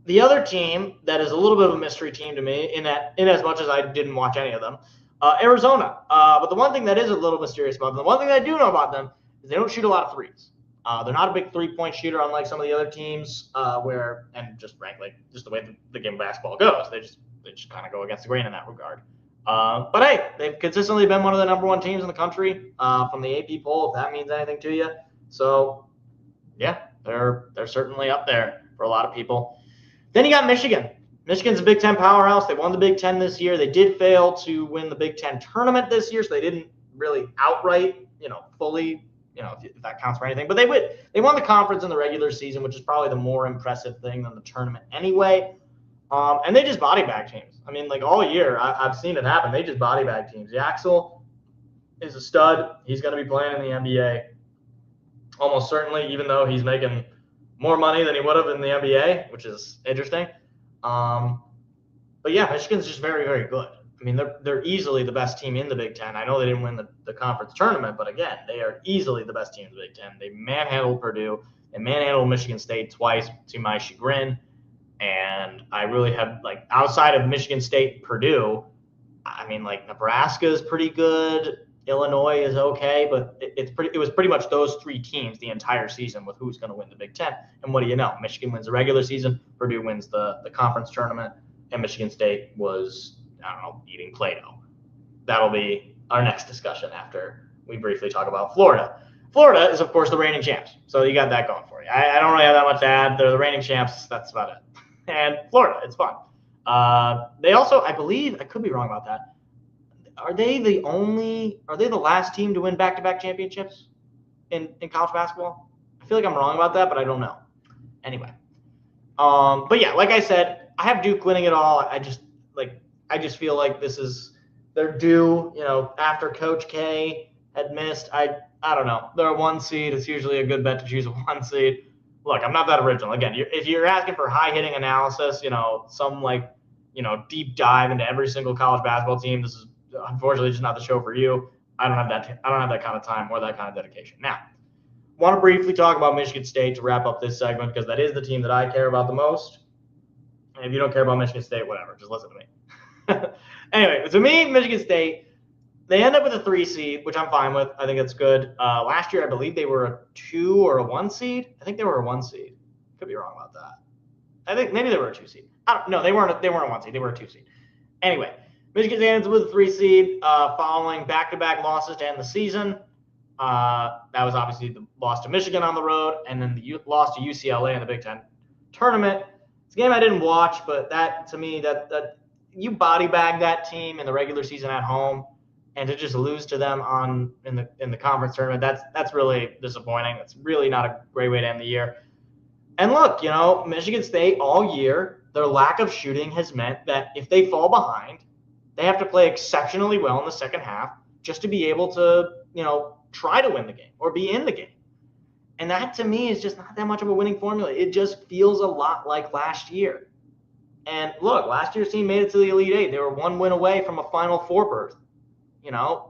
The other team that is a little bit of a mystery team to me, in as much as I didn't watch any of them, Arizona. But the one thing that is a little mysterious about them, the one thing that I do know about them, is they don't shoot a lot of threes. They're not a big three-point shooter, unlike some of the other teams, and just frankly, just the way the game of basketball goes, they just kind of go against the grain in that regard. But hey, they've consistently been one of the number 1 teams in the country from the AP poll, if that means anything to you. So, yeah, they're certainly up there for a lot of people. Then you got Michigan. Michigan's a Big Ten powerhouse. They won the Big Ten this year. They did fail to win the Big Ten tournament this year, so they didn't really outright, fully, if that counts for anything. But they won the conference in the regular season, which is probably the more impressive thing than the tournament anyway. And they just body bag teams. I mean, like all year, I've seen it happen. They just body bag teams. Yaxel is a stud. He's going to be playing in the NBA almost certainly, even though he's making more money than he would have in the NBA, which is interesting. But yeah, Michigan's just very, very good. I mean, they're easily the best team in the Big Ten. I know they didn't win the conference tournament, but again, they are easily the best team in the Big Ten. They manhandled Purdue. They manhandled Michigan State twice to my chagrin. And I really have, outside of Michigan State, Purdue, I mean, like Nebraska is pretty good. Illinois is okay, but it was pretty much those three teams the entire season with who's going to win the Big Ten. And what do you know? Michigan wins the regular season, Purdue wins the conference tournament, and Michigan State was, I don't know, eating Play-Doh. That'll be our next discussion after we briefly talk about Florida. Florida is, of course, the reigning champs, so you got that going for you. I don't really have that much to add. They're the reigning champs. That's about it. And Florida, it's fun. They also, I believe, I could be wrong about that. Are they the last team to win back-to-back championships in college basketball? I feel like I'm wrong about that, but I don't know. Anyway. But yeah, like I said, I have Duke winning it all. I just feel like they're due, after Coach K had missed. I don't know. They're a 1 seed. It's usually a good bet to choose a 1 seed. Look, I'm not that original. Again, if you're asking for high-hitting analysis, some deep dive into every single college basketball team, this is unfortunately just not the show for you. I don't have that kind of time or that kind of dedication. Now, want to briefly talk about Michigan State to wrap up this segment because that is the team that I care about the most. And if you don't care about Michigan State, whatever, just listen to me. Anyway, to me, Michigan State, they end up with a 3 seed, which I'm fine with. I think that's good. Last year, I believe they were a 2 or a 1 seed. I think they were a 1 seed. Could be wrong about that. I think maybe they were a 2 seed. No, they weren't a 1 seed. They were a 2 seed. Anyway, Michigan State ends with a 3 seed following back-to-back losses to end the season. That was obviously the loss to Michigan on the road, and then the loss to UCLA in the Big Ten tournament. It's a game I didn't watch, but that to me, that you body bag that team in the regular season at home, and to just lose to them in the conference tournament, that's really disappointing. It's really not a great way to end the year. And look, Michigan State all year, their lack of shooting has meant that if they fall behind, they have to play exceptionally well in the second half just to be able to, try to win the game or be in the game. And that to me is just not that much of a winning formula. It just feels a lot like last year. And look, last year's team made it to the Elite Eight. They were 1 win away from a Final Four berth,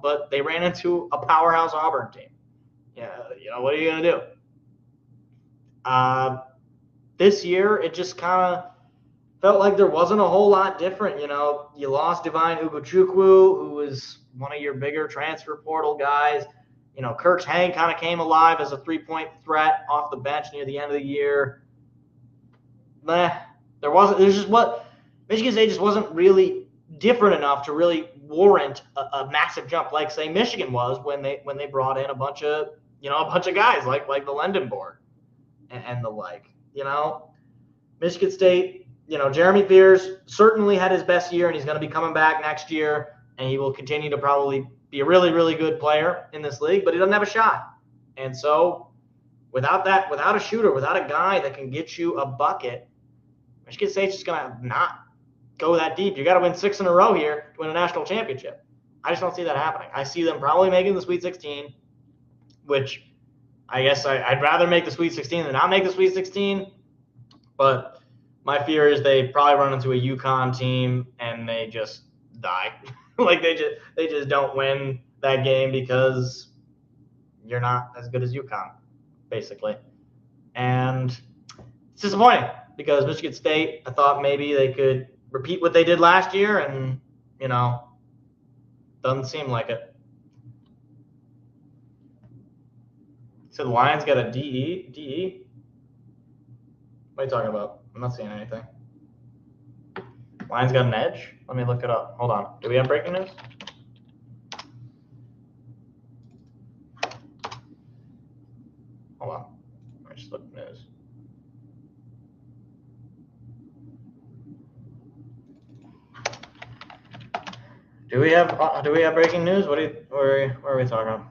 but they ran into a powerhouse Auburn team. What are you going to do? This year, it just kind of felt like there wasn't a whole lot different. You lost Divine Ugochukwu, who was one of your bigger transfer portal guys. Kirk Hang kind of came alive as a 3-point threat off the bench near the end of the year. Michigan State just wasn't really different enough to really warrant a massive jump like, say, Michigan was when they brought in a bunch of guys like the Lendon board and the like. Michigan State, Jeremy Fears certainly had his best year, and he's going to be coming back next year, and he will continue to probably be a really, really good player in this league, but he doesn't have a shot. And so without a shooter, without a guy that can get you a bucket, Michigan State's just going to not go that deep. You got to win 6 in a row here to win a national championship. I just don't see that happening. I see them probably making the Sweet 16, which I guess I'd rather make the Sweet 16 than not make the Sweet 16. But my fear is they probably run into a UConn team and they just die. Like they just don't win that game because you're not as good as UConn, basically. And it's disappointing because Michigan State, I thought maybe they could repeat what they did last year, and doesn't seem like it. So the Lions got a DE? DE? What are you talking about? I'm not seeing anything. Lions got an edge? Let me look it up. Hold on. Do we have breaking news? Hold on. Let me just look at news. Do we have breaking news? Where are we talking?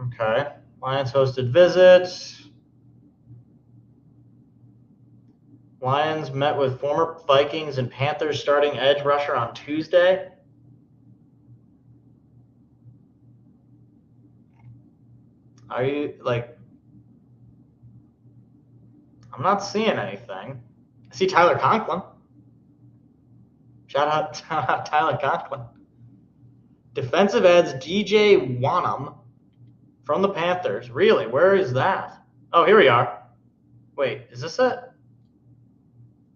Okay. Lions hosted visits. Lions met with former Vikings and Panthers starting edge rusher on Tuesday. Are you I'm not seeing anything. I see Tyler Conklin. Shout out Tyler Conklin. Defensive ends DJ Wanham from the Panthers. Really? Where is that? Oh, here we are. Wait, is this it?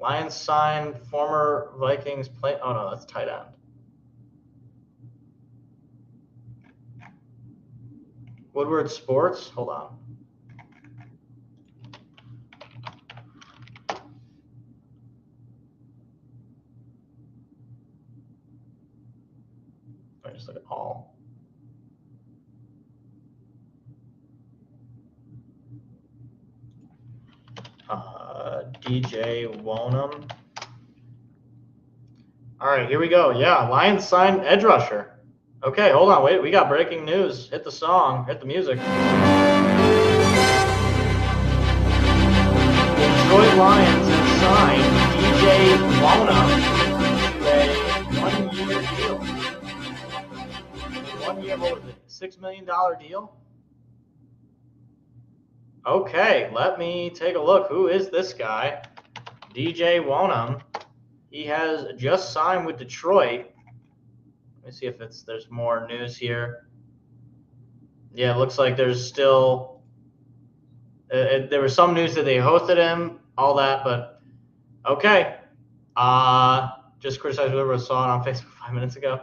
Lions signed former Vikings play. Oh no, that's tight end. Woodward Sports. Hold on. I just look at all. DJ Wonham. All right, here we go. Yeah, Lions signed edge rusher. Okay, hold on. Wait, we got breaking news. Hit the song. Hit the music. Detroit Lions have signed DJ Wonham to a 1-year deal. 1 year, what was it? $6 million deal? Okay, let me take a look. Who is this guy? DJ Wonham. He has just signed with Detroit. Let me see if there's more news here. Yeah, it looks like there's still there was some news that they hosted him, all that, but okay. Just criticized whoever saw it on Facebook 5 minutes ago.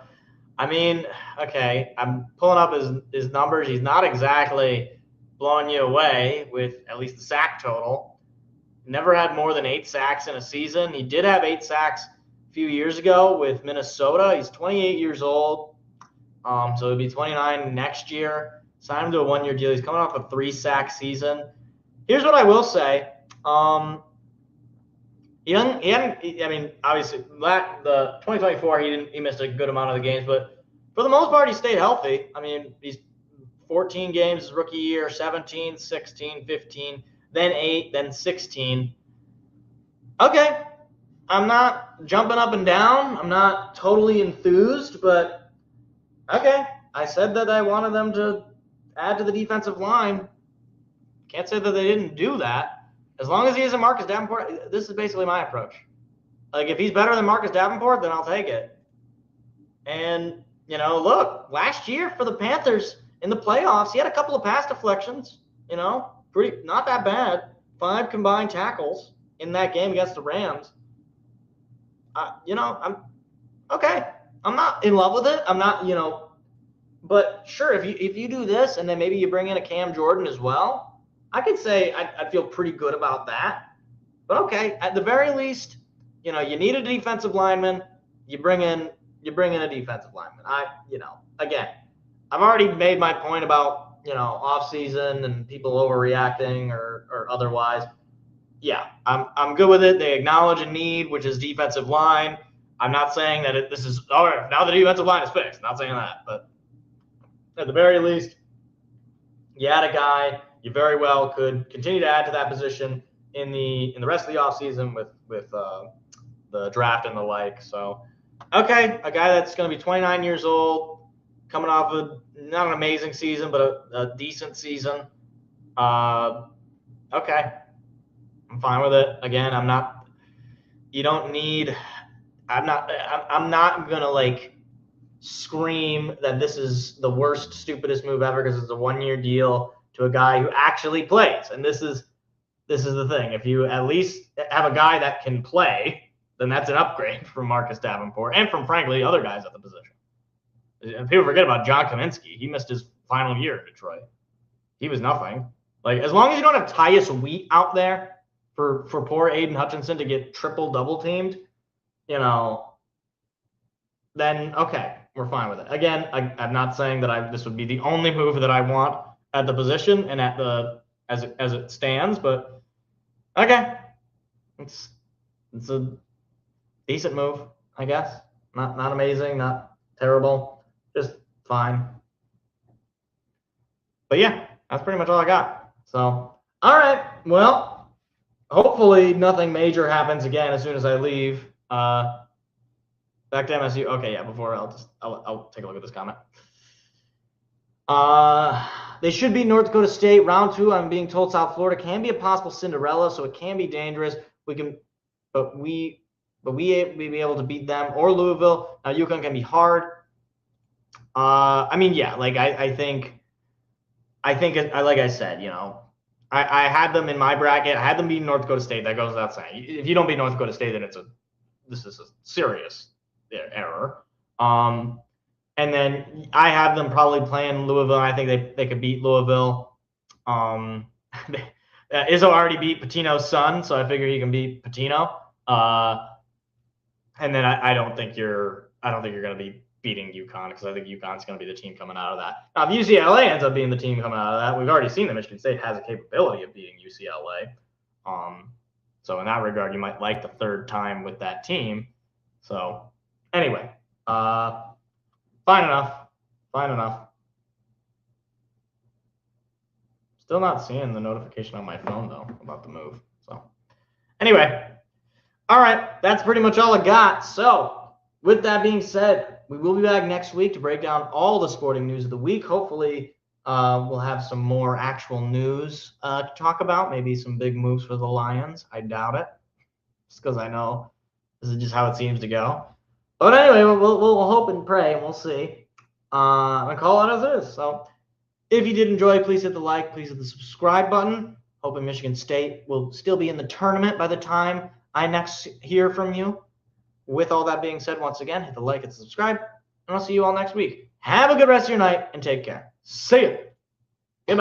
I mean, okay, I'm pulling up his numbers. He's not exactly blowing you away with at least the sack total. Never had more than 8 sacks in a season. He did have 8 sacks a few years ago with Minnesota. He's 28 years old, so he'll be 29 next year. Signed him to a 1-year deal. He's coming off a 3-sack season. Here's what I will say. He hadn't. I mean, obviously, the 2024 he missed a good amount of the games, but for the most part, he stayed healthy. I mean, he's 14 games his rookie year, 17, 16, 15, then 8, then 16. Okay, I'm not jumping up and down. I'm not totally enthused, but okay. I said that I wanted them to add to the defensive line. Can't say that they didn't do that. As long as he isn't Marcus Davenport, this is basically my approach. Like, if he's better than Marcus Davenport, then I'll take it. And, look, last year for the Panthers in the playoffs, he had a couple of pass deflections, pretty not that bad. 5 combined tackles in that game against the Rams. I'm okay. I'm not in love with it. I'm not, but sure, if you do this and then maybe you bring in a Cam Jordan as well, I could say I'd feel pretty good about that. But okay, at the very least, you need a defensive lineman. You bring in a defensive lineman. Again, I've already made my point about, offseason and people overreacting or otherwise. Yeah, I'm good with it. They acknowledge a need, which is defensive line. I'm not saying that this is all right. Now the defensive line is fixed. Not saying that, but at the very least, you had a guy. You very well could continue to add to that position in the rest of the offseason with the draft and the like. So, okay, a guy that's going to be 29 years old, coming off of not an amazing season, but a decent season. Okay, I'm fine with it. Again, I'm not. You don't need. I'm not gonna scream that this is the worst, stupidest move ever because it's a 1-year deal to a guy who actually plays. And this is the thing. If you at least have a guy that can play, then that's an upgrade from Marcus Davenport and from, frankly, other guys at the position. And people forget about John Kaminsky. He missed his final year in Detroit. He was nothing. As long as you don't have Tyus Wheat out there for poor Aiden Hutchinson to get double teamed, then okay, we're fine with it. Again, I'm not saying that this would be the only move that I want at the position and at the as it stands, but okay, it's a decent move, I guess. Not amazing, not terrible, just fine. But yeah, that's pretty much all I got. So, all right, well, hopefully nothing major happens again as soon as I leave. Back to MSU. Okay, yeah. Before I'll take a look at this comment. They should beat North Dakota State round 2. I'm being told South Florida can be a possible Cinderella, so it can be dangerous. We be able to beat them or Louisville. Now UConn can be hard. I mean, yeah. I think like I said, I had them in my bracket. I had them beating North Dakota State. That goes without saying. If you don't beat North Dakota State, then this is a serious error. And then I have them probably playing Louisville. I think they could beat Louisville. Izzo already beat Patino's son, so I figure he can beat Patino. And then I don't think you're going to be beating UConn, because I think UConn's going to be the team coming out of that. Now, if UCLA ends up being the team coming out of that, we've already seen that Michigan State has a capability of beating UCLA. So in that regard, you might like the third time with that team. So anyway, fine enough. Still not seeing the notification on my phone, though, about the move. So anyway, all right, that's pretty much all I got. So with that being said, we will be back next week to break down all the sporting news of the week. Hopefully, we'll have some more actual news to talk about, maybe some big moves for the Lions. I doubt it, just because I know this is just how it seems to go. But anyway, we'll hope and pray, and we'll see. And call it as it is. So if you did enjoy, please hit the like, please hit the subscribe button. Hoping Michigan State will still be in the tournament by the time I next hear from you. With all that being said, once again, hit the like and subscribe, and I'll see you all next week. Have a good rest of your night, and take care. See ya.